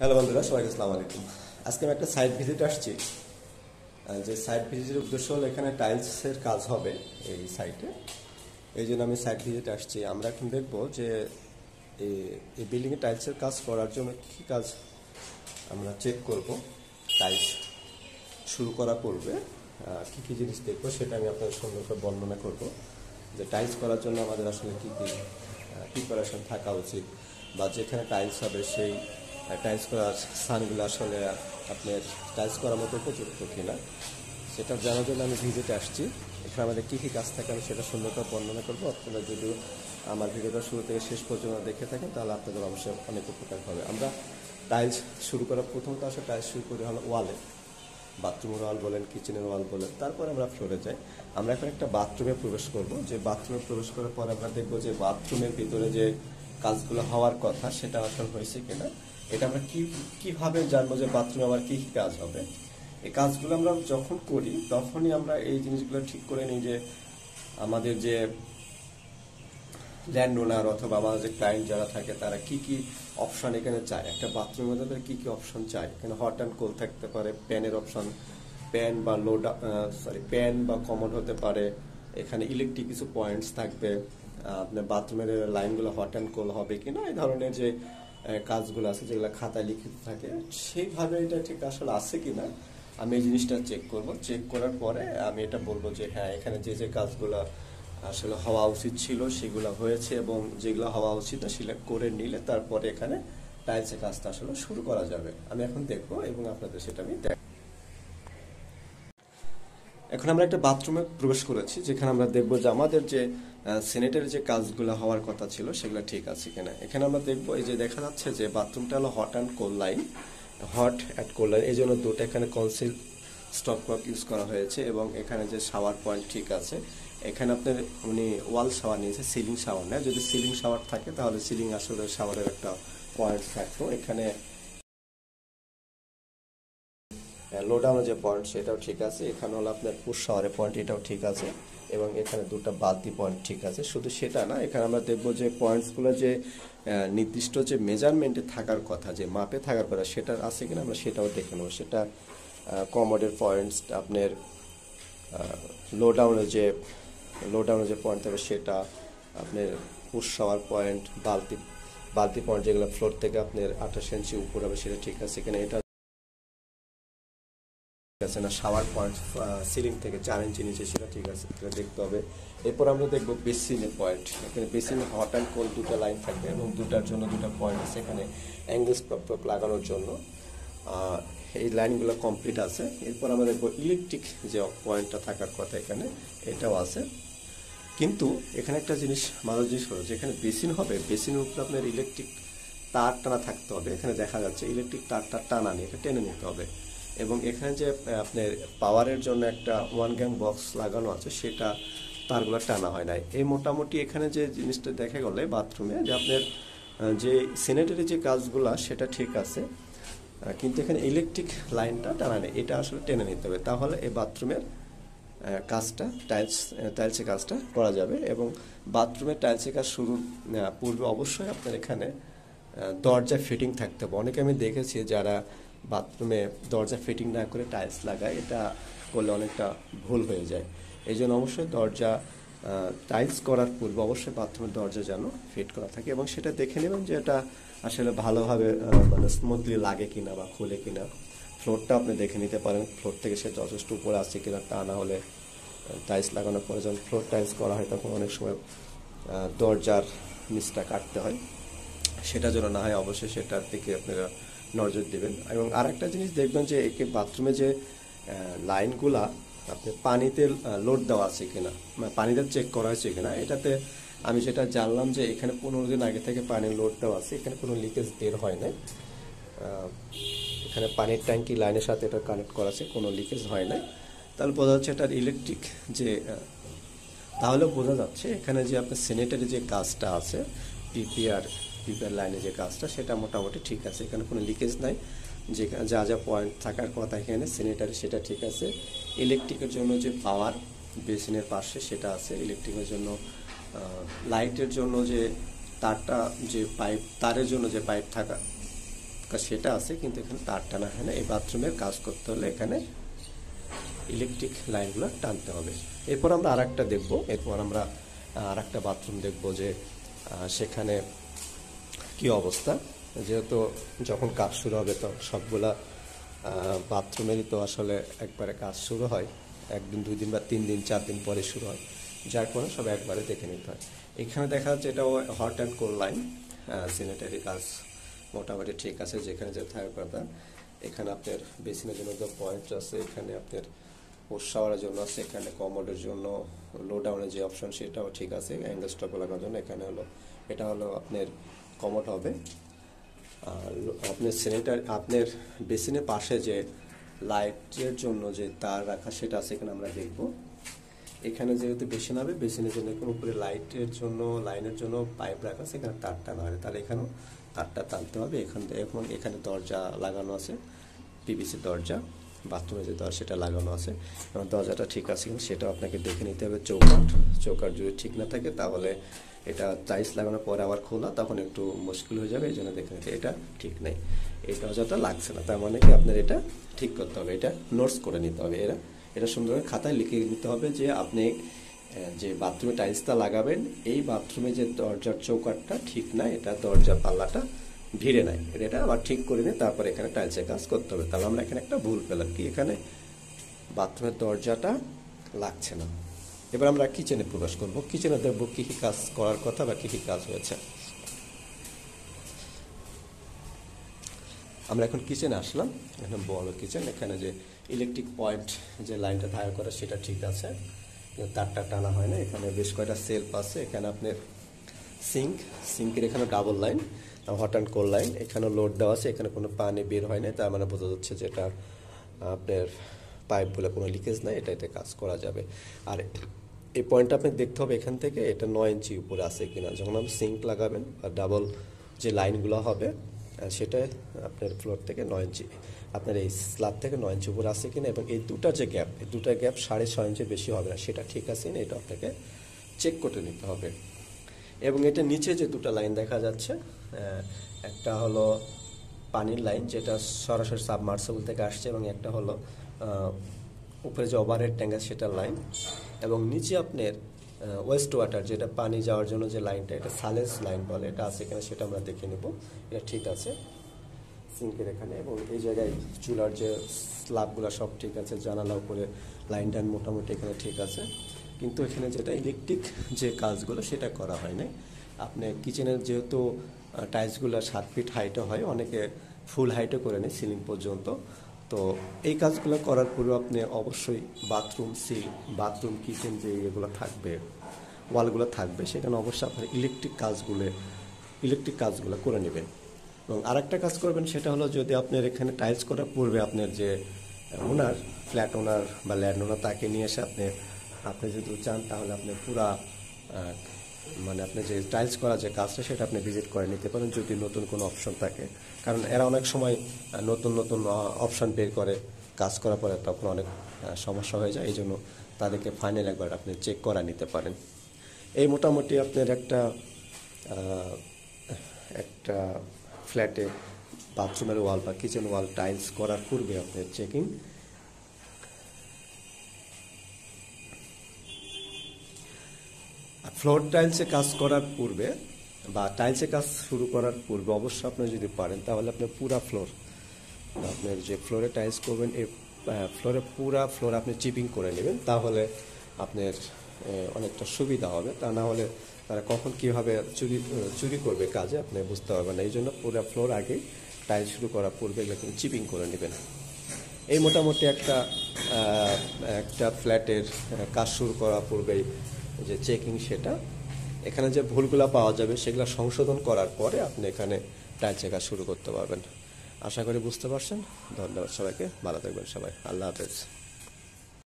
Hello বন্ধুরা, সবাইকে আসসালামু আলাইকুম। আজকে আমি একটা সাইট ভিজিট আসছি। যে সাইট ভিজিটের উদ্দেশ্য হলো এখানে টাইলসের কাজ হবে এই সাইটে। এই জন্য আমি সাইট ভিজিট আসছি। আমরা এখন দেখব যে এই বিল্ডিংয়ে টাইলসের কাজ করার জন্য কী কাজ আমরা চেক করব। টাইলস শুরু করা পূর্বে কী কী জিনিস দেখবো সেটা আমি আপনাদের সুন্দর করে বর্ণনা করব। যে টাইলস করার জন্য আমাদের আসলে কী কী প্রিপারেশন থাকা উচিত, বা যেখানে টাইলস হবে সেই টাইলস করার স্থানগুলো আসলে আপনার টাইলস করার মতো উপযুক্ত কিনা সেটা জানার জন্য আমি ভিজিটে আসছি। এখানে আমাদের কী কী কাজ থাকে আমি সেটা সুন্দর করে বর্ণনা করবো। আপনারা যদি আমার ভিডিওটা শুরু থেকে শেষ পর্যন্ত দেখে থাকেন তাহলে আপনাদের অবশ্যই অনেক উপকার হবে। আমরা টাইলস শুরু করার প্রথমত আসলে টাইলস শুরু করি হলো ওয়ালে, বাথরুমের ওয়াল বলেন, কিচেনের ওয়াল বলেন, তারপর আমরা ফ্লোরে যাই। আমরা এখন একটা বাথরুমে প্রবেশ করব। যে বাথরুমে প্রবেশ করার পর আমরা দেখব যে বাথরুমের ভিতরে যে কাজগুলো হওয়ার কথা সেটা আসলে হয়েছে কিনা। এটা আমরা কীভাবে জানবো যে বাথরুমে আমার কী কী কাজ হবে। এই কাজগুলো আমরা যখন করি তখনই আমরা এই জিনিসগুলো ঠিক করে নিই যে আমাদের যে ল্যান্ড ওনার অথবা আমাদের যে ক্লায়েন্ট যারা থাকে তারা কি কি অপশন এখানে চায়। একটা বাথরুমের মধ্যে কি কি অপশন চায়, এখানে হট অ্যান্ড কোল্ড থাকতে পারে, প্যানের অপশন, প্যান বা প্যান বা কমোড হতে পারে, এখানে ইলেকট্রিক কিছু পয়েন্টস থাকবে, আপনার বাথরুমের লাইনগুলো হট অ্যান্ড কোল্ড হবে কিনা, এই ধরনের যে কাজগুলো আছে যেগুলো খাতায় লিখিত থাকে সেইভাবে এটা ঠিক আসলে আছে কিনা আমি এই জিনিসটা চেক করব। চেক করার পরে আমি এটা বলবো যে হ্যাঁ, এখানে যে যে কাজগুলো আসলে হওয়া উচিত ছিল সেগুলো হয়েছে, এবং যেগুলো হওয়া উচিত না সিলেক্ট করে নিলে তারপরে এখানে টাইলসের কাজটা আসলে শুরু করা যাবে। আমি এখন দেখবো এবং আপনাদের সেটা আমি দেখ। এখন আমরা একটা বাথরুমে প্রবেশ করেছি, যেখানে আমরা দেখবো যে আমাদের যে স্যানিটারি যে কাজগুলো হওয়ার কথা ছিল সেগুলো ঠিক আছে কিনা। এখানে আমরা দেখবো এই যে দেখা যাচ্ছে যে বাথরুমটা হলো hot and cold line, hot and cold line, এই জন্য দুটো এখানে কনসিল স্টপকক ইউজ করা হয়েছে, এবং এখানে যে শাওয়ার পয়েন্ট ঠিক আছে। এখানে আপনার উনি ওয়াল শাওয়ার নিয়েছে, সিলিং শাওয়ার নেয়। যদি সিলিং শাওয়ার থাকে তাহলে সিলিং আসলে শাওয়ারের একটা পয়েন্ট থাকতো। এখানে লো ডাউনের যে পয়েন্ট সেটাও ঠিক আছে। এখানে হলো আপনার পুশ শাওয়ারের পয়েন্ট, এটাও ঠিক আছে, এবং এখানে দুটো বালতি পয়েন্ট ঠিক আছে। শুধু সেটা না, এখানে আমরা দেখবো যে পয়েন্টসগুলো যে নির্দিষ্ট যে মেজারমেন্টে থাকার কথা, যে মাপে থাকার কথা সেটা আছে কিনা আমরা সেটাও দেখে নেবো। সেটা কমোডের পয়েন্টস, আপনার লো ডাউনের যে পয়েন্ট থাকবে সেটা, আপনার পুশ শাওয়ার পয়েন্ট, বালতি পয়েন্ট যেগুলো ফ্লোর থেকে আপনার 28 ইঞ্চি উপর হবে সেটা ঠিক আছে কিনা, এটা আছে না। শাওয়ার পয়েন্ট সিলিং থেকে 4 ইঞ্চি নিচে সেটা ঠিক আছে এটা দেখতে হবে। এরপর আমরা দেখবো বেসিনের পয়েন্ট। এখানে বেসিনে হট অ্যান্ড কোল্ড দুটো লাইন থাকবে এবং দুটার জন্য দুটো পয়েন্ট আছে এখানে অ্যাঙ্গেল স্টপ লাগানোর জন্য। এই লাইনগুলো কমপ্লিট আছে। এরপর আমরা দেখবো ইলেকট্রিক যে পয়েন্টটা থাকার কথা এখানে এটাও আছে। কিন্তু এখানে একটা জিনিস ভালো জিনিস হলো যে এখানে বেসিন হবে, বেসিনের উপরে আপনার ইলেকট্রিক তার টানা থাকতে হবে। এখানে দেখা যাচ্ছে ইলেকট্রিক তারটা টানা নিয়ে এটা টেনে নিতে হবে, এবং এখানে যে আপনার পাওয়ারের জন্য একটা 1 গ্যাং বক্স লাগানো আছে সেটা তারগুলো টানা হয় নাই। এই মোটামুটি এখানে যে জিনিসটা দেখা গেলে বাথরুমে যে আপনার যে স্যানিটারি যে কাজগুলো সেটা ঠিক আছে, কিন্তু এখানে ইলেকট্রিক লাইনটা টানা নেই, এটা আসলে টেনে নিতে হবে। তাহলে এই বাথরুমের কাজটা টাইলসের কাজটা করা যাবে। এবং বাথরুমের টাইলসের কাজ শুরুর পূর্বে অবশ্যই আপনার এখানে দরজা ফিটিং থাকতে হবে। অনেকে আমি দেখেছি যারা বাথরুমে দরজা ফিটিং না করে টাইলস লাগায়, এটা করলে অনেকটা ভুল হয়ে যায়। এই জন্য অবশ্যই দরজা টাইলস করার পূর্বে অবশ্যই বাথরুমের দরজা যেন ফিট করা থাকে, এবং সেটা দেখে নেবেন যে এটা আসলে ভালোভাবে মানে স্মুথলি লাগে কিনা বা খুলে কিনা। ফ্লোরটা আপনি দেখে নিতে পারেন, ফ্লোর থেকে সে যথেষ্ট উপরে আসছে কিনা। তা না হলে টাইলস লাগানোর পরে যখন ফ্লোর টাইলস করা হয় তখন অনেক সময় দরজার নিচটা কাটতে হয়, সেটা যেন না হয় অবশ্যই সেটার দিকে আপনারা নজর দেবেন। এবং আর একটা জিনিস দেখবেন যে একে বাথরুমে যে লাইনগুলা আপনি পানিতে লোড দেওয়া আছে কিনা, মানে পানিতে চেক করা হয়েছে কিনা। এটাতে আমি যেটা জানলাম যে এখানে 15 দিন আগে থেকে পানি লোড দেওয়া আছে, এখানে কোনো লিকেজ বের হয় না। এখানে পানির ট্যাঙ্কি লাইনের সাথে এটা কানেক্ট করা আছে, কোনো লিকেজ হয় না। তাহলে বোঝা যাচ্ছে এটার ইলেকট্রিক যে, তাহলে বোঝা যাচ্ছে এখানে যে আপনার স্যানিটারি যে কাজটা আছে পিপিআর লাইনে যে কাজটা সেটা মোটামুটি ঠিক আছে, এখানে কোনো লিকেজ নাই। যে যা যা পয়েন্ট থাকার কথা এখানে স্যানিটারি সেটা ঠিক আছে। ইলেকট্রিকের জন্য যে পাওয়ার বেসিনের পাশে সেটা আছে। ইলেকট্রিকের জন্য লাইটের জন্য যে তারটা, যে পাইপ, তারের জন্য যে পাইপ থাকা সেটা আছে, কিন্তু এখানে তার টানা হয় না। এই বাথরুমের কাজ করতে হলে এখানে ইলেকট্রিক লাইনগুলো টানতে হবে। এরপর আমরা আরেকটা দেখব, এরপর আমরা আরেকটা বাথরুম দেখব যে সেখানে কি অবস্থা। যেহেতু যখন কাজ শুরু হবে তো সবগুলা বাথরুমেরই তো আসলে একবারে কাজ শুরু হয়, 1 দিন 2 দিন বা 3 দিন 4 দিন পরে শুরু হয়, যার কারণে সব একবারে দেখে নিতে হয়। এখানে দেখা যাচ্ছে এটা hot and cold line, sanitary কাজ মোটামুটি ঠিক আছে। যেখানে যে থাকার কথা, এখানে আপনার বেসিনের জন্য তো পয়েন্ট আছে, এখানে আপনার পোস্ট শাওয়ারের জন্য আছে, এখানে কমোডের জন্য লো ডাউনের যে অপশন সেটাও ঠিক আছে। অ্যাঙ্গেল স্টপ লাগানোর জন্য এখানে হলো, এটা হলো আপনার কমোড হবে। আর আপনার আপনার বেসিনের পাশে যে লাইটের জন্য যে তার রাখা সেটা আছে, এখানে আমরা দেখব। এখানে যেহেতু বেসিন হবে, বেসিনের জন্য কোনো উপরে লাইনের জন্য পাইপ রাখা আছে, এখানে তার টানা হবে, তাহলে এখানেও তারটা টানতে হবে। এখানে দরজা লাগানো আছে, পিভিসি দরজা, বাথরুমে যে দরজা সেটা লাগানো আছে, এবং দরজাটা ঠিক আছে কিন্তু সেটাও আপনাকে দেখে নিতে হবে। চৌকাঠ যদি ঠিক না থাকে তাহলে এটা টাইলস লাগানোর পরে আবার খোলা তখন একটু মুশকিল হয়ে যাবে, এই জন্য দেখে নিতে এটা ঠিক নেই, এই দরজাটা লাগছে না, তার মানে কি আপনার এটা ঠিক করতে হবে, এটা নোটস করে নিতে হবে। এটা সুন্দরভাবে খাতায় লিখে নিতে হবে যে আপনি যে বাথরুমে টাইলসটা লাগাবেন, এই বাথরুমে যে দরজার চৌকাঠটা ঠিক না, এটা দরজার পাল্লাটা ভিড়ে নাই, এটা আবার ঠিক করে নিয়ে তারপর এখানে টাইলসের কাজ করতে হবে। তাহলে আমরা এখানে একটা ভুল পেলাম, কি এখানে বাথরুমের দরজাটা লাগছে না। এবার আমরা কিচেনে প্রবেশ করব, কিচেনে দেখবো কী কী কাজ করার কথা বা কী কী কাজ হয়েছে। আমরা এখন কিচেনে আসলাম, এখানে বড় কিচেন, এখানে যে ইলেকট্রিক পয়েন্ট যে লাইনটা থাকা করে সেটা ঠিক আছে, তারটা টানা হয় না। এখানে বেশ কয়েকটা সেলফ আছে, এখানে আপনার সিঙ্কের এখানে double line, hot and cold line, এখানে লোড দেওয়া আছে, এখানে কোনো পানি বের হয় না, তার মানে বোঝা যাচ্ছে যে এটা আপনার পাইপগুলো কোনো লিকেজ নাই, এতে কাজ করা যাবে। আর এই পয়েন্টটা আপনাকে দেখতে হবে এখান থেকে এটা 9 ইঞ্চি উপরে আছে কিনা। যখন আপনি সিঙ্ক লাগাবেন বা ডাবল যে লাইনগুলো হবে সেটা আপনার ফ্লোর থেকে 9 ইঞ্চি, আপনার এই স্ল্যাব থেকে 9 ইঞ্চি উপরে আছে কিনা, এবং এই দুটা গ্যাপ 6.5 ইঞ্চির বেশি হবে না, সেটা ঠিক আছে কিনা এটা আপনাকে চেক করে নিতে হবে। এবং এটা নিচে যে দুটো লাইন দেখা যাচ্ছে, একটা হলো পানির লাইন যেটা সরাসরি সাবমার্সিবল থেকে আসছে, এবং একটা হলো উপরে যে ওভারহেড ট্যাঙ্ক আছে সেটার লাইন, এবং নিচে আপনার ওয়েস্ট ওয়াটার যেটা পানি যাওয়ার জন্য যে লাইনটা, এটা সালেস লাইন বলে, এটা আছে কিনা সেটা আমরা দেখে নেব। এটা ঠিক আছে সিঙ্কের এখানে, এবং এই জায়গায় চুলার যে স্ল্যাবগুলো সব ঠিক আছে, জানালা উপরে লাইন টাইন মোটামুটি এখানে ঠিক আছে। কিন্তু এখানে যেটা ইলেকট্রিক যে কাজগুলো সেটা করা হয় না। আপনি কিচেনের যেহেতু টাইলসগুলো 7 ফিট হাইটে হয়, অনেকে ফুল হাইটে করে নেয় সিলিং পর্যন্ত, তো এই কাজগুলো করার পরেও আপনি অবশ্যই বাথরুম কিচেন যে এগুলো থাকবে, ওয়ালগুলো থাকবে, সেখানে অবশ্যই আপনার ইলেকট্রিক কাজগুলো করে নেবেন। এবং আরেকটা কাজ করবেন, সেটা হলো যদি আপনার এখানে টাইলস করার পূর্বে আপনার যে ফ্ল্যাট ওনার বা ল্যান্ড ওনার তাকে নিয়ে এসে আপনি যদি চান তাহলে আপনি পুরা মানে আপনি যে টাইলস করা যে কাজটা সেটা আপনি ভিজিট করে নিতে পারেন, যদি নতুন কোনো অপশন থাকে। কারণ এরা অনেক সময় নতুন অপশন বের করে কাজ করার পরে, তখন অনেক সমস্যা হয়ে যায়, এই জন্য তাদেরকে ফাইনাল একবার আপনি চেক করা নিতে পারেন। এই মোটামুটি আপনার একটা ফ্ল্যাটে বাথরুমের ওয়াল বা কিচেন ওয়াল টাইলস করার পূর্বে আপনার চেকিং। ফ্লোর টাইলসে কাজ করার পূর্বে বা টাইলসে কাজ শুরু করার পূর্বে অবশ্যই আপনি যদি পারেন তাহলে আপনি পুরা ফ্লোর, আপনার যে ফ্লোরে টাইলস করবেন এই পুরা ফ্লোর আপনি চিপিং করে নেবেন, তাহলে আপনার অনেকটা সুবিধা হবে। তা না হলে তারা কখন কীভাবে চুরি করবে কাজে আপনি বুঝতে পারবেন না। এই জন্য পুরো ফ্লোর আগে টাইলস শুরু করার পূর্বে এগুলো কিন্তু চিপিং করে নেবেন। এই মোটামুটি একটা ফ্ল্যাটের কাজ শুরু করার পূর্বেই যে চেকিং, সেটা এখানে যে ভুলগুলো পাওয়া যাবে সেগুলো সংশোধন করার পরে আপনি এখানে টাইলসের কাজ শুরু করতে পারবেন। আশা করি বুঝতে পারছেন। ধন্যবাদ সবাইকে, ভালো থাকবেন সবাই, আল্লাহ হাফেজ।